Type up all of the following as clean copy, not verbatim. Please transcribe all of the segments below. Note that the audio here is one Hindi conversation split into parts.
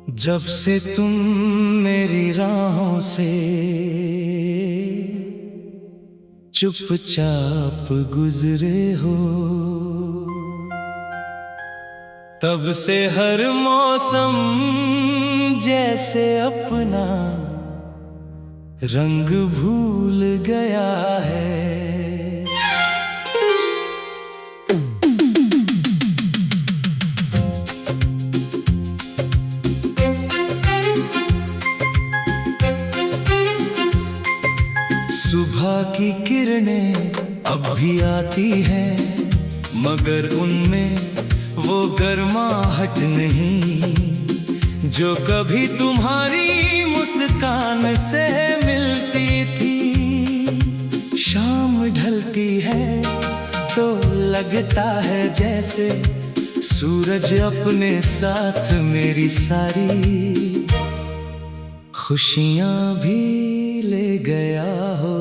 जब से तुम मेरी राहों से चुपचाप गुजरे हो, तब से हर मौसम जैसे अपना रंग भूल गया है। सुबह की किरणें अब भी आती हैं, मगर उनमें वो गर्माहट नहीं जो कभी तुम्हारी मुस्कान से मिलती थी। शाम ढलती है तो लगता है जैसे सूरज अपने साथ मेरी सारी खुशियां भी ले गया हो।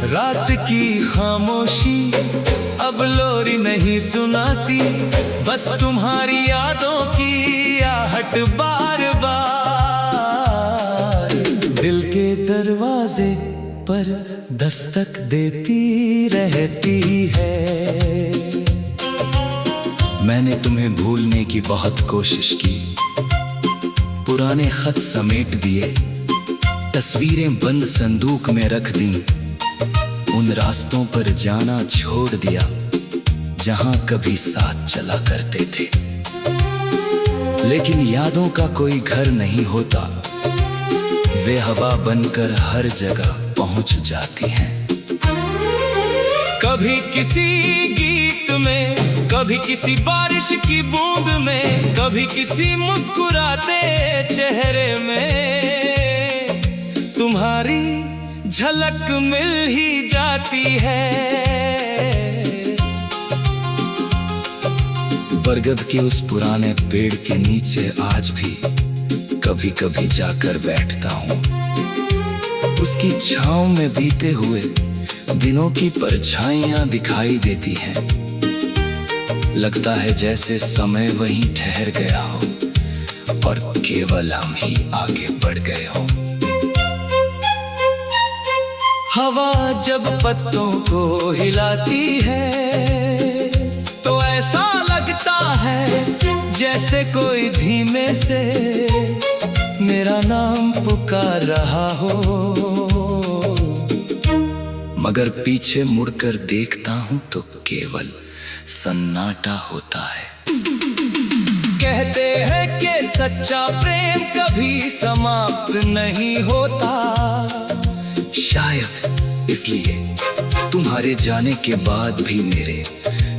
रात की खामोशी अब लोरी नहीं सुनाती, बस तुम्हारी यादों की आहट बार बार दिल के दरवाजे पर दस्तक देती रहती है। मैंने तुम्हें भूलने की बहुत कोशिश की, पुराने खत समेट दिए, तस्वीरें बंद संदूक में रख दी, उन रास्तों पर जाना छोड़ दिया जहां कभी साथ चला करते थे। लेकिन यादों का कोई घर नहीं होता, वे हवा बनकर हर जगह पहुंच जाती हैं। कभी किसी गीत में, कभी किसी बारिश की बूंद में, कभी किसी मुस्कुराते चेहरे में तुम्हारी झलक मिल ही जाती है। बरगद के उस पुराने पेड़ के नीचे आज भी कभी कभी जाकर बैठता हूँ। उसकी छांव में बीते हुए दिनों की परछाइयां दिखाई देती हैं। लगता है जैसे समय वहीं ठहर गया हो और केवल हम ही आगे बढ़ गए हो। हवा जब पत्तों को हिलाती है तो ऐसा लगता है जैसे कोई धीमे से मेरा नाम पुकार रहा हो। मगर पीछे मुड़कर देखता हूं तो केवल सन्नाटा होता है। कहते हैं कि सच्चा प्रेम कभी समाप्त नहीं होता, शायद इसलिए तुम्हारे जाने के बाद भी मेरे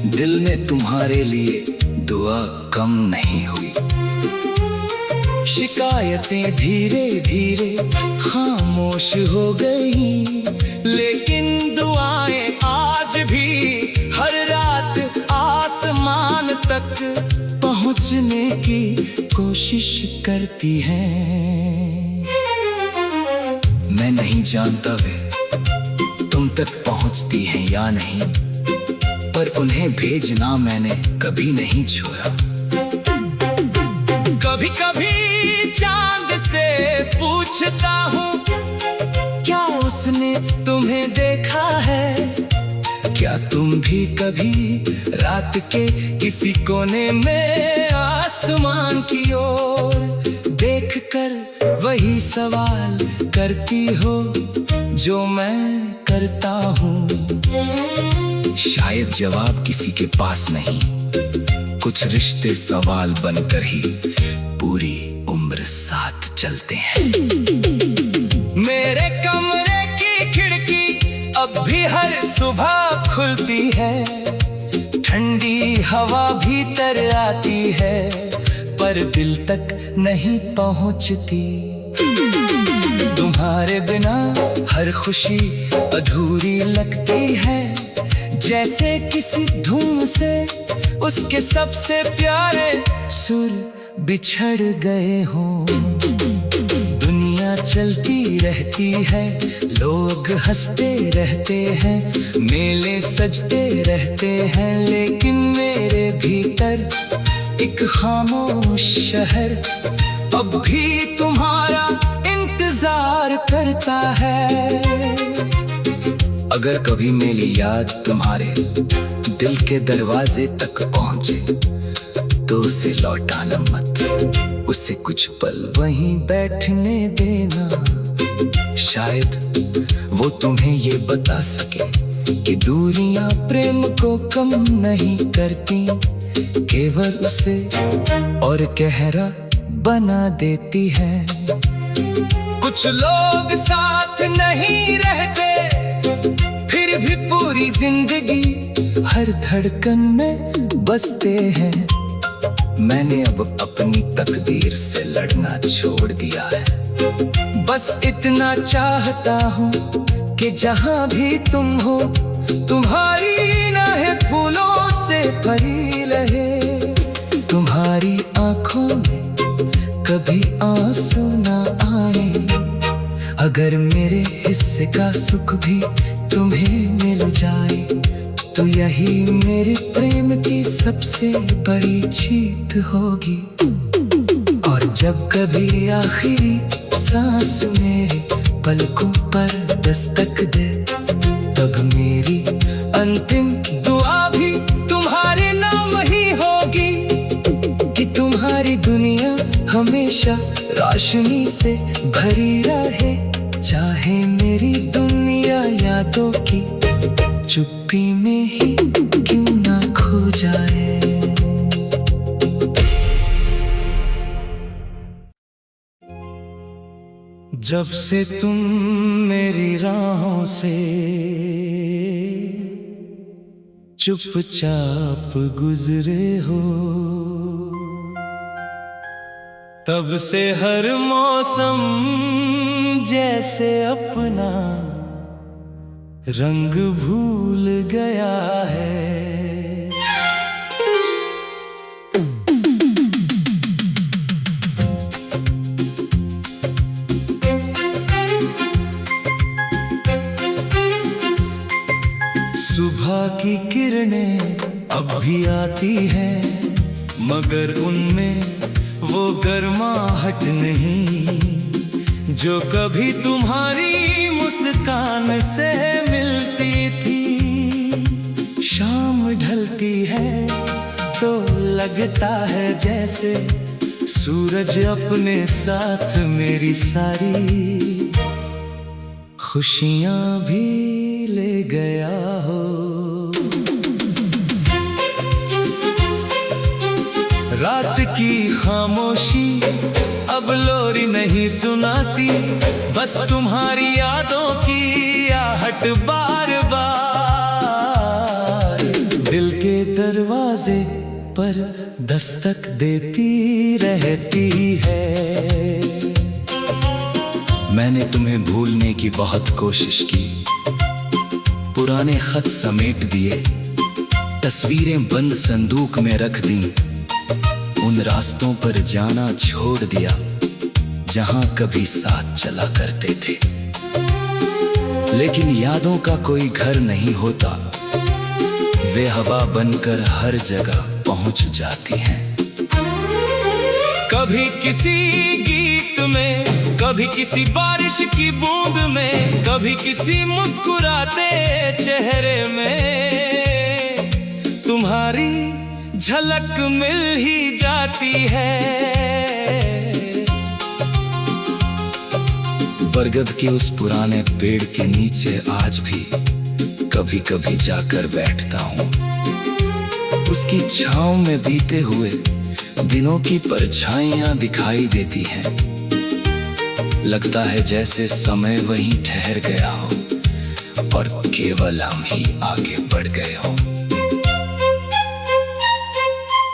दिल में तुम्हारे लिए दुआ कम नहीं हुई। शिकायतें धीरे धीरे खामोश हो गई, लेकिन दुआएं आज भी हर रात आसमान तक पहुंचने की कोशिश करती हैं। मैं नहीं जानता वे तुम तक पहुंचती हैं या नहीं, पर उन्हें भेजना मैंने कभी नहीं छोड़ा। कभी कभी चांद से पूछता हूँ, क्या उसने तुम्हें देखा है? क्या तुम भी कभी रात के किसी कोने में आसमान की ओर देखकर वही सवाल करती हो जो मैं करता हूँ? शायद जवाब किसी के पास नहीं, कुछ रिश्ते सवाल बनकर ही पूरी उम्र साथ चलते हैं। मेरे कमरे की खिड़की अब भी हर सुबह खुलती है, ठंडी हवा भीतर आती है पर दिल तक नहीं पहुंचती। तुम्हारे बिना हर खुशी अधूरी लगती है, जैसे किसी धुन से उसके सबसे प्यारे सुर बिछड़ गए हों। दुनिया चलती रहती है, लोग हंसते रहते हैं, मेले सजते रहते हैं, लेकिन मेरे भीतर एक खामोश शहर अब भी तुम्हारा इंतजार करता है। अगर कभी मेरी याद तुम्हारे दिल के दरवाजे तक पहुंचे तो उसे लौटाना मत, उसे कुछ पल वहीं बैठने देना। शायद वो तुम्हें ये बता सके कि दूरियां प्रेम को कम नहीं करती, केवल उसे और गहरा बना देती है। कुछ लोग साथ नहीं रहते, फिर भी पूरी जिंदगी हर धड़कन में बसते हैं। मैंने अब अपनी तकदीर से लड़ना छोड़ दिया है, बस इतना चाहता हूँ कि जहाँ भी तुम हो, तुम्हारी नाहें फूलों से भरी रहे। तुम्हारी आंखों में कभी आंसू ना आए, अगर मेरे हिस्से का सुख भी तुम्हें मिल जाए तो यही मेरे प्रेम की सबसे बड़ी जीत होगी। और जब कभी आखिरी सांस मेरे पलकों पर दस्तक दे, तब मेरी अंतिम दुआ भी तुम्हारे नाम ही होगी कि तुम्हारी दुनिया हमेशा रोशनी से भरी रहे, चाहे मेरी दुनिया यादों की चुप्पी में ही क्यों ना खो जाए। जब से तुम मेरी राहों से चुपचाप गुजरे हो, तब से हर मौसम जैसे अपना रंग भूल गया है। सुबह की किरणें अब भी आती हैं, मगर उनमें वो गर्माहट नहीं जो कभी तुम्हारी मुस्कान से मिलती थी। शाम ढलती है तो लगता है जैसे सूरज अपने साथ मेरी सारी खुशियां भी ले गया हो। रात की खामोशी अब लोरी नहीं सुनाती, बस तुम्हारी यादों की आहट बार बार दिल के दरवाजे पर दस्तक देती रहती है। मैंने तुम्हें भूलने की बहुत कोशिश की, पुराने खत समेट दिए, तस्वीरें बंद संदूक में रख दी, उन रास्तों पर जाना छोड़ दिया जहां कभी साथ चला करते थे। लेकिन यादों का कोई घर नहीं होता, वे हवा बनकर हर जगह पहुंच जाती हैं। कभी किसी गीत में, कभी किसी बारिश की बूंद में, कभी किसी मुस्कुराते चेहरे में तुम्हारी झलक मिल ही जाती है। बरगद के उस पुराने पेड़ के नीचे आज भी कभी कभी जाकर बैठता हूँ, उसकी छांव में बीते हुए दिनों की परछाइयां दिखाई देती हैं। लगता है जैसे समय वहीं ठहर गया हो और केवल हम ही आगे बढ़ गए हो।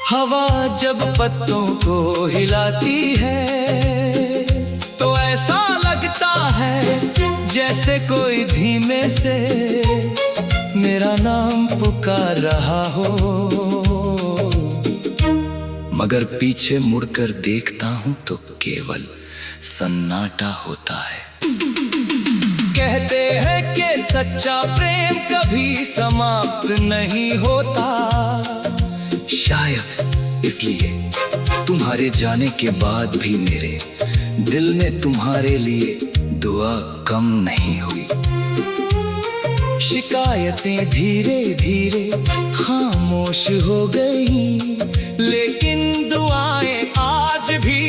हवा जब पत्तों को हिलाती है तो ऐसा लगता है जैसे कोई धीमे से मेरा नाम पुकार रहा हो, मगर पीछे मुड़कर देखता हूं तो केवल सन्नाटा होता है। कहते हैं कि सच्चा प्रेम कभी समाप्त नहीं होता। शायद इसलिए तुम्हारे जाने के बाद भी मेरे दिल में तुम्हारे लिए दुआ कम नहीं हुई। शिकायतें धीरे धीरे खामोश हो गई, लेकिन दुआएं आज भी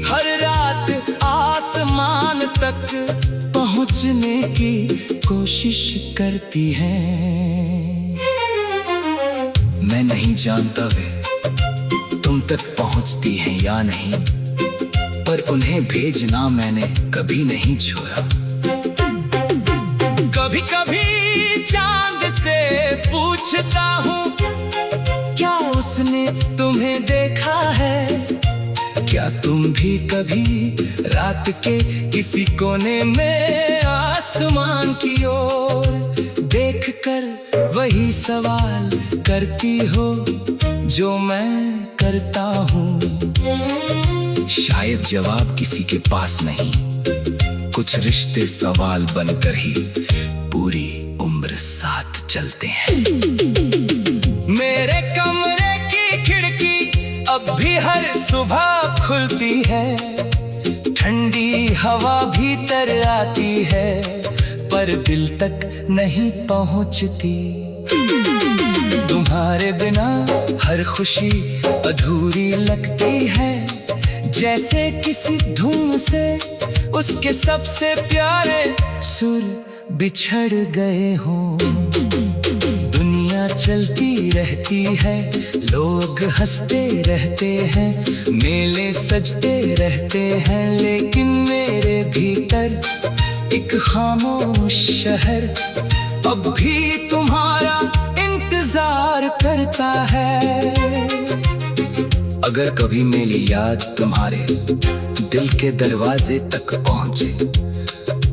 हर रात आसमान तक पहुंचने की कोशिश करती हैं। मैं नहीं जानता वे तुम तक पहुंचती हैं या नहीं, पर उन्हें भेजना मैंने कभी नहीं छोड़ा। कभी कभी चांद से पूछता हूँ, क्या उसने तुम्हें देखा है? क्या तुम भी कभी रात के किसी कोने में आसमान की ओर देखकर वही सवाल करती हो जो मैं करता हूँ? शायद जवाब किसी के पास नहीं, कुछ रिश्ते सवाल बनकर ही पूरी उम्र साथ चलते हैं। मेरे कमरे की खिड़की अब भी हर सुबह खुलती है, ठंडी हवा भीतर आती है, पर दिल तक नहीं पहुंचती। तुम्हारे बिना हर खुशी अधूरी लगती है, जैसे किसी धुन से उसके सबसे प्यारे सुर बिछड़ गए हों। दुनिया चलती रहती है, लोग हंसते रहते हैं, मेले सजते रहते हैं, लेकिन मेरे भीतर एक खामोश शहर अब भी तुम्हारा इंतजार करता है। अगर कभी मेरी याद तुम्हारे दिल के दरवाजे तक पहुंचे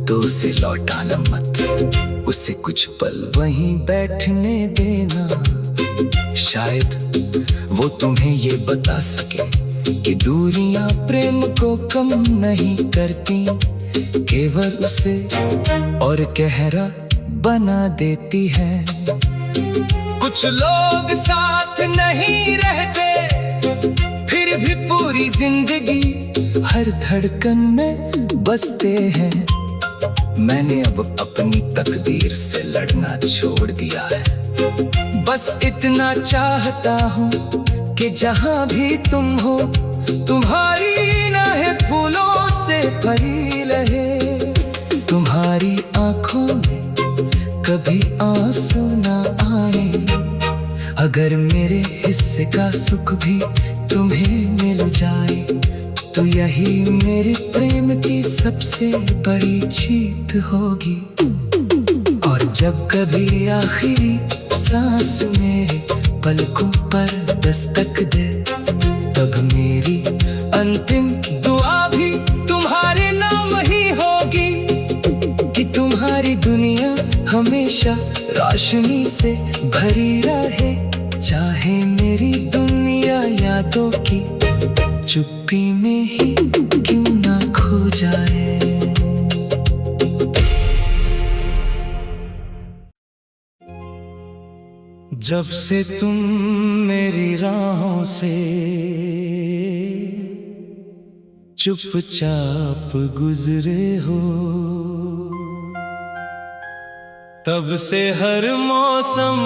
तो उसे लौटाना मत, उसे कुछ पल वहीं बैठने देना। शायद वो तुम्हें ये बता सके कि दूरियां प्रेम को कम नहीं करती, केवल उसे और गहरा बना देती है। कुछ लोग साथ नहीं रहते, फिर भी पूरी जिंदगी हर धड़कन में बसते हैं। मैंने अब अपनी तकदीर से लड़ना छोड़ दिया है, बस इतना चाहता हूँ कि जहाँ भी तुम हो, तुम्हारी नाहें फूलों से भरी रहे, तुम्हारी आंखों में कभी आंसू ना आए। अगर मेरे हिस्से का सुख भी तुम्हें मिल जाए तो यही मेरे प्रेम की सबसे बड़ी जीत होगी। और जब कभी आखिरी सांस मेरे पलकों पर दस्तक दे, तब मेरी अंतिम दुआ भी तुम्हारे नाम ही होगी, कि तुम्हारी दुनिया हमेशा रोशनी से भरी रहे, चाहे मेरी दुनिया यादों की चुप्पी में ही क्यों ना खो जाए। जब से तुम मेरी राहों से चुपचाप गुजरे हो, तब से हर मौसम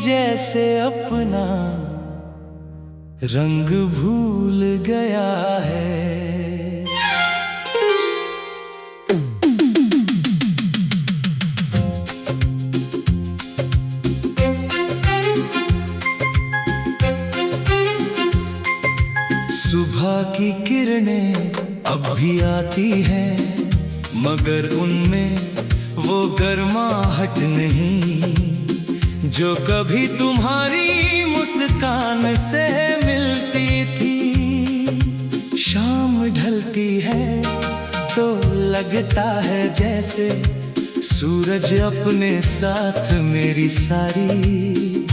जैसे अपना रंग भूल गया है। सुबह की किरणें अब भी आती हैं, मगर उनमें वो गर्माहट नहीं जो कभी तुम्हारी मुस्कान से मिलती थी। शाम ढलती है तो लगता है जैसे सूरज अपने साथ मेरी सारी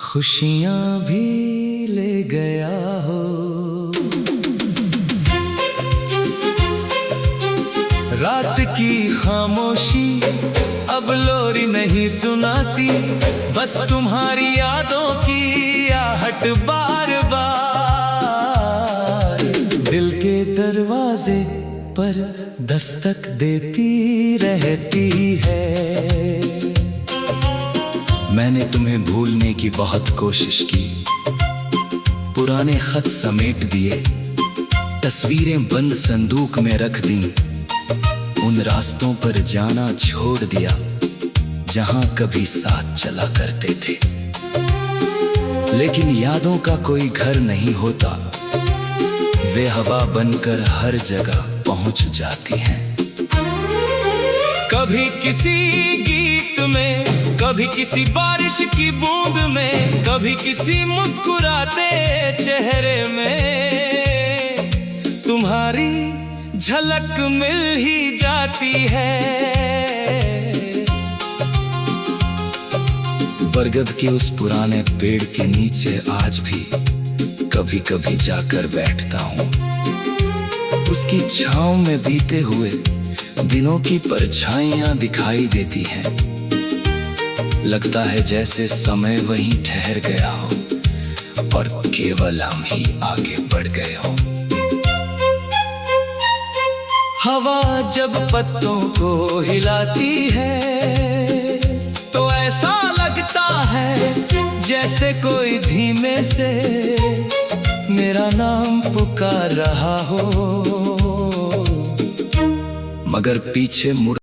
खुशियां भी ले गया हो। रात की नहीं सुनाती, बस तुम्हारी यादों की आहट बार बार दिल के दरवाजे पर दस्तक देती रहती है। मैंने तुम्हें भूलने की बहुत कोशिश की, पुराने खत समेट दिए, तस्वीरें बंद संदूक में रख दी, उन रास्तों पर जाना छोड़ दिया जहां कभी साथ चला करते थे। लेकिन यादों का कोई घर नहीं होता, वे हवा बनकर हर जगह पहुंच जाती हैं। कभी किसी गीत में, कभी किसी बारिश की बूंद में, कभी किसी मुस्कुराते चेहरे में तुम्हारी झलक मिल ही जाती है। बरगद के उस पुराने पेड़ के नीचे आज भी कभी कभी जाकर बैठता हूँ। उसकी छांव में बीते हुए दिनों की परछाइयां दिखाई देती हैं। लगता है जैसे समय वहीं ठहर गया हो और केवल हम ही आगे बढ़ गए हो। हवा जब पत्तों को हिलाती है तो ऐसा लगता है जैसे कोई धीमे से मेरा नाम पुकार रहा हो, मगर पीछे मुड़